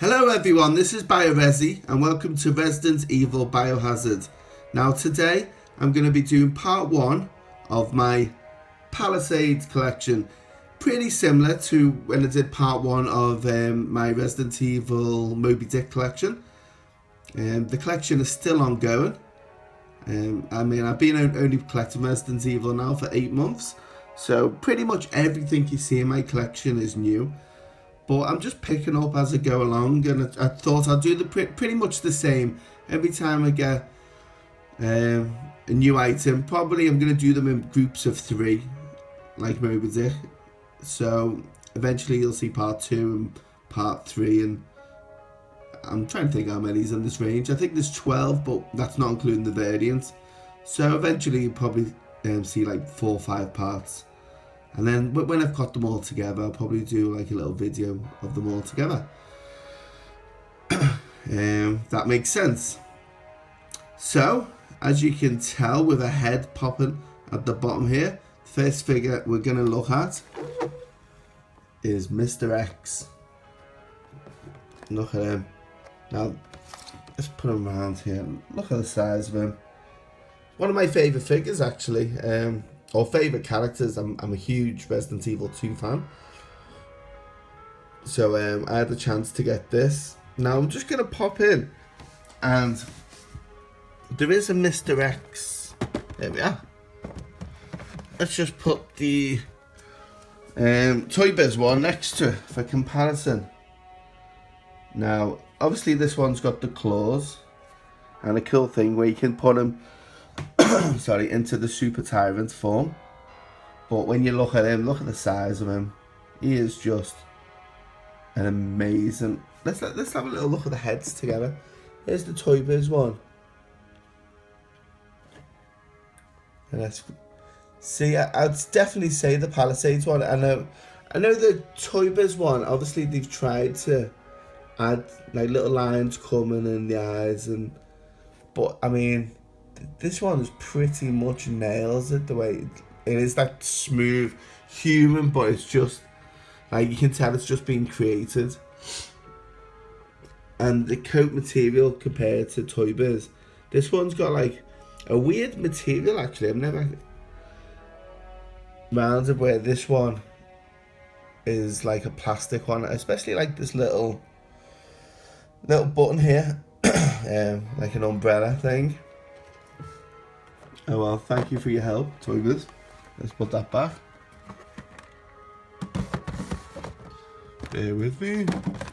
Hello everyone, this is Rezi and welcome to Resident Evil Biohazard. Now today I'm going to be doing part 1 of my Palisades collection. Pretty similar to when I did part 1 of my Resident Evil Moby Dick collection. The collection is still ongoing. I've been only collecting Resident Evil now for 8 months. So pretty much everything you see in my collection is new. But I'm just picking up as I go along, and I thought I'd do pretty much the same every time I get a new item. Probably I'm going to do them in groups of 3, like Moby Dick. So eventually you'll see part 2 and part 3, and I'm trying to think how many is in this range. I think there's 12, but that's not including the variants. So eventually you'll probably see like 4 or 5 parts. And then when I've got them all together, I'll probably do like a little video of them all together. That makes sense. So, as you can tell with a head popping at the bottom here, the first figure we're going to look at is Mr. X. Look at him. Now, let's put him around here. Look at the size of him. One of my favourite figures, actually. Or favourite characters. I'm a huge Resident Evil 2 fan. So I had the chance to get this. Now I'm just going to pop in. And there is a Mr. X. There we are. Let's just put the Toy Biz one next to it for comparison. Now, obviously this one's got the claws. And a cool thing where you can put him into the Super Tyrant form. But when you look at him, look at the size of him. He is just an amazing. Let's have a little look at the heads together. Here's the Toy Biz one. And let's see. I'd definitely say the Palisades one. I know the Toy Biz one. Obviously, they've tried to add like little lines coming in the eyes, but I mean, this one is pretty much nails it the way it is, that smooth human, but it's just like you can tell it's just been created. And the coat material compared to Toy Biz, this one's got like a weird material actually. I've never rounded where this one is like a plastic one, especially like this little button here, like an umbrella thing. Oh well, thank you for your help, Toy Biz. Let's put that back. Bear with me.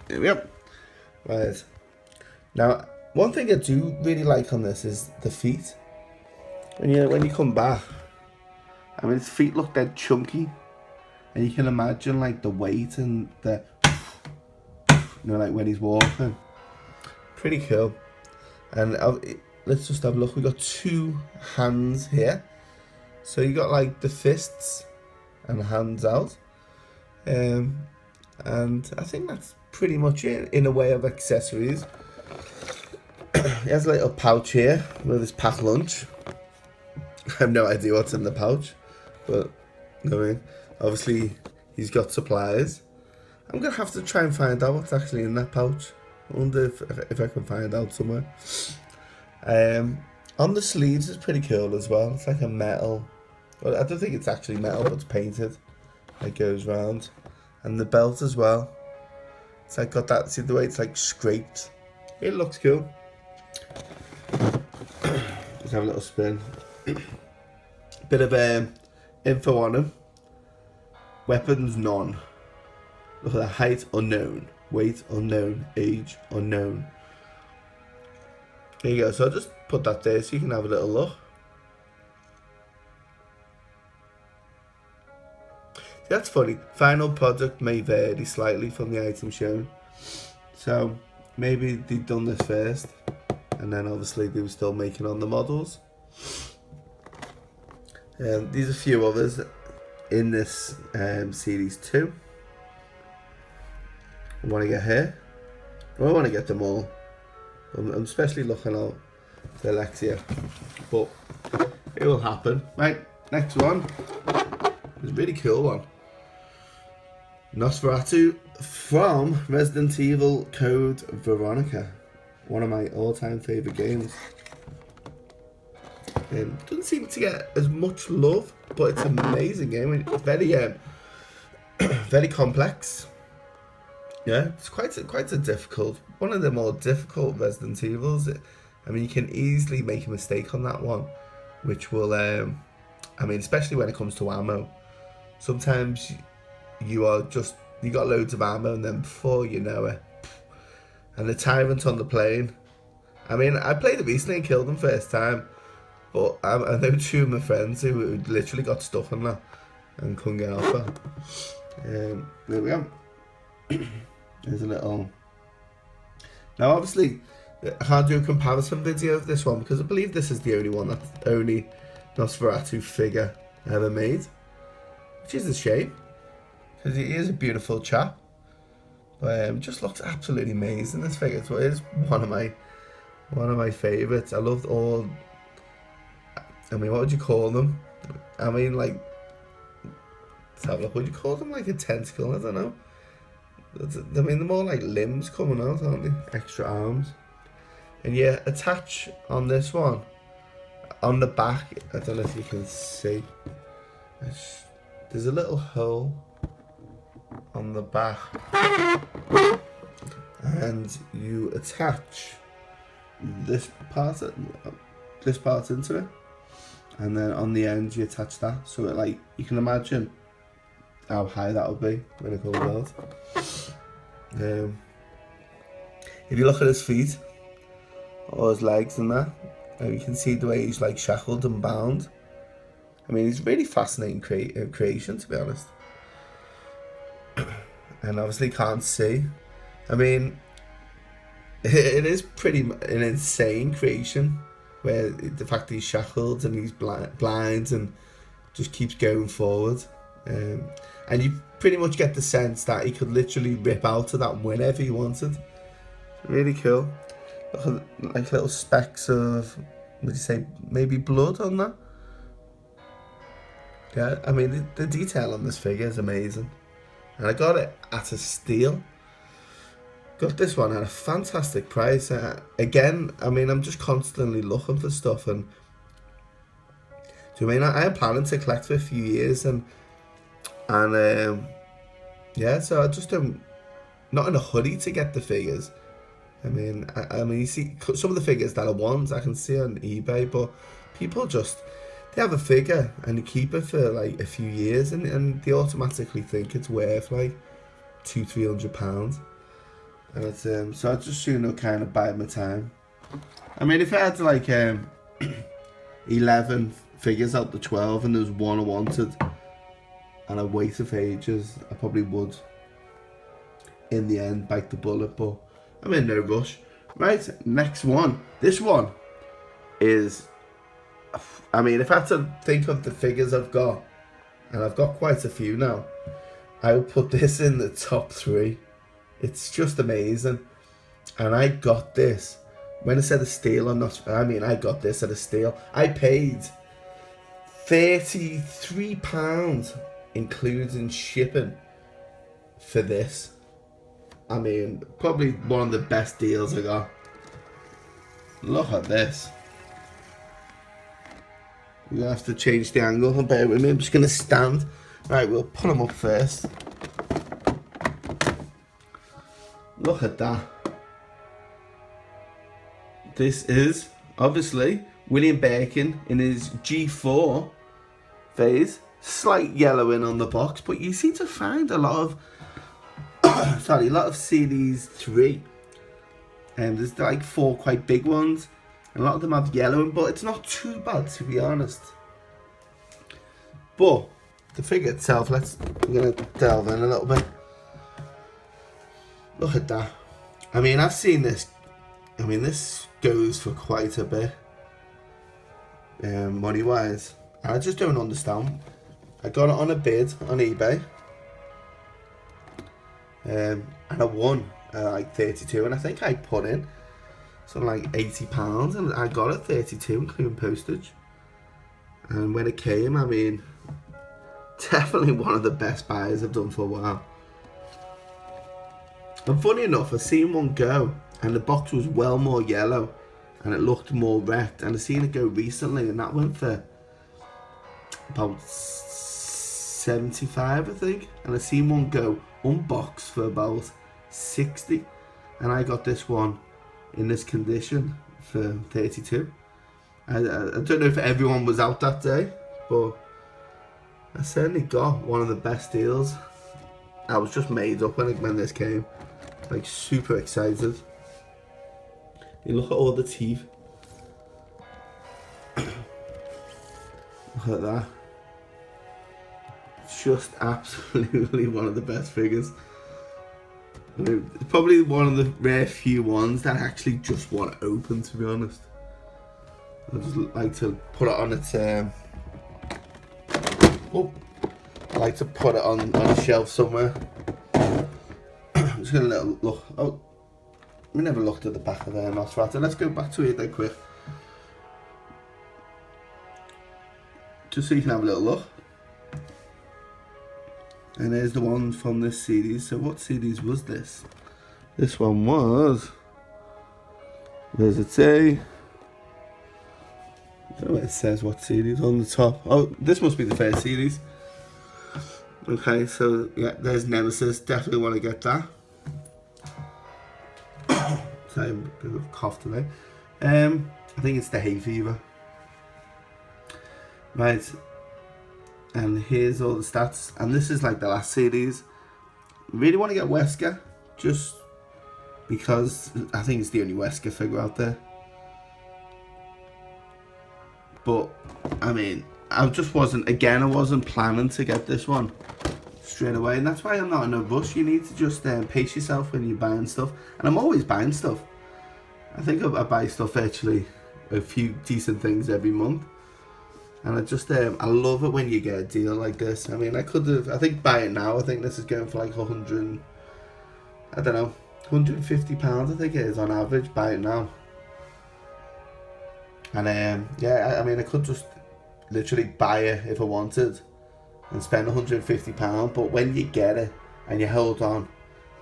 There we go. Right. Now, one thing I do really like on this is the feet. When you come back, I mean, his feet look dead chunky, and you can imagine like the weight and the, like when he's walking. Pretty cool. And let's just have a look. We got 2 hands here, so you got like the fists and hands out, and I think that's pretty much it in a way of accessories. He has a little pouch here with his packed lunch. I have no idea what's in the pouch, but obviously he's got supplies. I'm gonna have to try and find out what's actually in that pouch. I wonder if I can find out somewhere. On the sleeves it's pretty cool as well. It's like a metal, well, I don't think it's actually metal, but it's painted. It goes round, and the belt as well. It's like got that. See the way it's like scraped. It looks cool. Let's have a little spin. Bit of info on him. Weapons none. Look at the height unknown, weight unknown, age unknown. There you go, so I'll just put that there so you can have a little look. That's funny. Final product may vary slightly from the item shown. So maybe they've done this first, and then obviously they were still making on the models. These are a few others in this series too. I want to get here. I want to get them all. I'm especially looking out for Alexia, but it will happen. Right, next one is a really cool one. Nosferatu from Resident Evil Code Veronica. One of my all-time favourite games. Doesn't seem to get as much love, but it's an amazing game. It's very, very complex. Yeah, it's quite a difficult, one of the more difficult Resident Evils. I mean, you can easily make a mistake on that one, which will, I mean, especially when it comes to ammo. Sometimes you got loads of ammo, and then before you know it, and the tyrant on the plane. I mean, I played it recently and killed him first time, but I know two of my friends who literally got stuck on that and couldn't get off it. There we go. There's a little. Now, obviously, I can't do a comparison video of this one because I believe this is the only Nosferatu figure ever made, which is a shame because he is a beautiful chap. But just looks absolutely amazing. This figure, so it is one of my favourites. I loved all. I mean, what would you call them? I mean, like, let's have a look. Would you call them like a tentacle? I don't know. I mean, they're more like limbs coming out, aren't they? Extra arms. And yeah, attach on this one, on the back, I don't know if you can see, there's a little hole on the back, and you attach this part into it, and then on the end you attach that, so it, like, you can imagine how high that would be when it comes out. If you look at his feet or his legs and that, you can see the way he's like shackled and bound. I mean, he's really fascinating creation, to be honest. And obviously can't see. I mean, it is pretty an insane creation, where the fact that he's shackled and he's blind and just keeps going forward. And you pretty much get the sense that he could literally rip out of that whenever he wanted. Really cool. Look at, like, little specks of, would you say, maybe blood on that? Yeah, I mean, the detail on this figure is amazing. And I got it at a steal. Got this one at a fantastic price. Again, I mean, I'm just constantly looking for stuff. And so, I mean, I am planning to collect for a few years. And yeah, so I just not in a hurry to get the figures. I mean, you see some of the figures that I want, I can see on eBay, but people they have a figure and they keep it for like a few years, and they automatically think it's worth like £200-300, and it's so I just sooner kind of bide my time. I mean, if I had like 11 figures out the 12 and there was one I wanted, and I waited for ages, I probably would in the end bite the bullet, but I'm in no rush. Right, next one. This one is, I mean, if I had to think of the figures I've got, and I've got quite a few now, I would put this in the top 3. It's just amazing. And I got this. When I said a steal, I mean, I got this at a steal. I paid £33, including shipping, for this. I mean, probably one of the best deals I got. Look at this. We're going to have to change the angle, and bear with me. I'm just going to stand. Right, we'll put him up first. Look at that. This is, obviously, William Birkin in his G4 phase. Slight yellowing on the box, but you seem to find a lot of a lot of Series 3. There's like 4 quite big ones, and a lot of them have yellowing, but it's not too bad, to be honest. But the figure itself, we're gonna delve in a little bit. Look at that. I mean, I've seen this. I mean, this goes for quite a bit, money wise. I just don't understand. I got it on a bid on eBay. And I won like 32, and I think I put in something like £80, and I got it 32, including postage. And when it came, I mean, definitely one of the best buys I've done for a while. And funny enough, I seen one go, and the box was well more yellow, and it looked more wrecked. And I seen it go recently, and that went for about 75, I think. And I seen one go unboxed for about 60, and I got this one in this condition for 32. I don't know if everyone was out that day, but I certainly got one of the best deals. I was just made up when this came, like super excited. You look at all the teeth. Look at that. It's just absolutely one of the best figures. I mean, it's probably one of the rare few ones that I actually just want to open, to be honest. I just like to put it on its I like to put it on a shelf somewhere. I'm just gonna look. Oh, we never looked at the back of there, Nosferatu. Let's go back to it then quick, just so you can have a little look. And there's the one from this series. So what series was this? This one was... Where's it say? I don't know what it says, what series on the top. Oh, this must be the first series. Okay, so yeah, there's Nemesis. Definitely want to get that. Sorry, a bit of a cough today. I think it's the hay fever. Right. And here's all the stats, and this is like the last series. Really want to get Wesker, just because I think it's the only Wesker figure out there. But I mean, I wasn't planning to get this one straight away, and that's why I'm not in a rush. You need to just pace yourself when you're buying stuff, and I'm always buying stuff. I think I buy stuff virtually a few decent things every month. And I just, I love it when you get a deal like this. I mean, I think buy it now, I think this is going for like 100, I don't know, £150 I think it is on average, buy it now. And yeah, I mean, I could just literally buy it if I wanted and spend £150, but when you get it and you hold on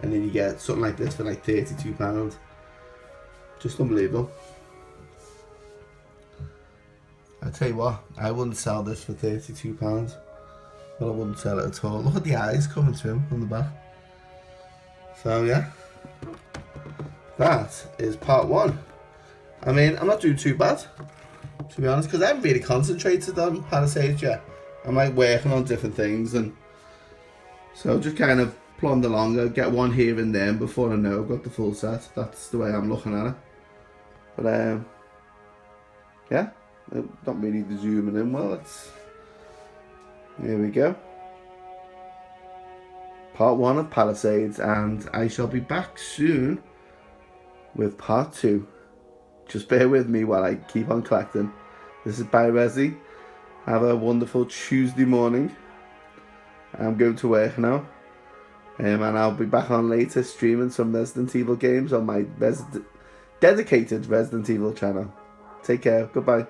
and then you get something like this for like £32, just unbelievable. I tell you what, I wouldn't sell this for £32. Well, I wouldn't sell it at all. Look at the eyes coming through on the back. So yeah, that is part one. I mean, I'm not doing too bad, to be honest, because I haven't really concentrated on Palisades yet. I'm like working on different things, and so just kind of plodding along. I'll get one here and there, and before I know, I've got the full set. That's the way I'm looking at it. But yeah. Not really zooming in well. Here we go. Part one of Palisades, and I shall be back soon with part two. Just bear with me while I keep on collecting. This is by Rezi. Have a wonderful Tuesday morning. I'm going to work now, and I'll be back on later streaming some Resident Evil games on my dedicated Resident Evil channel. Take care. Goodbye.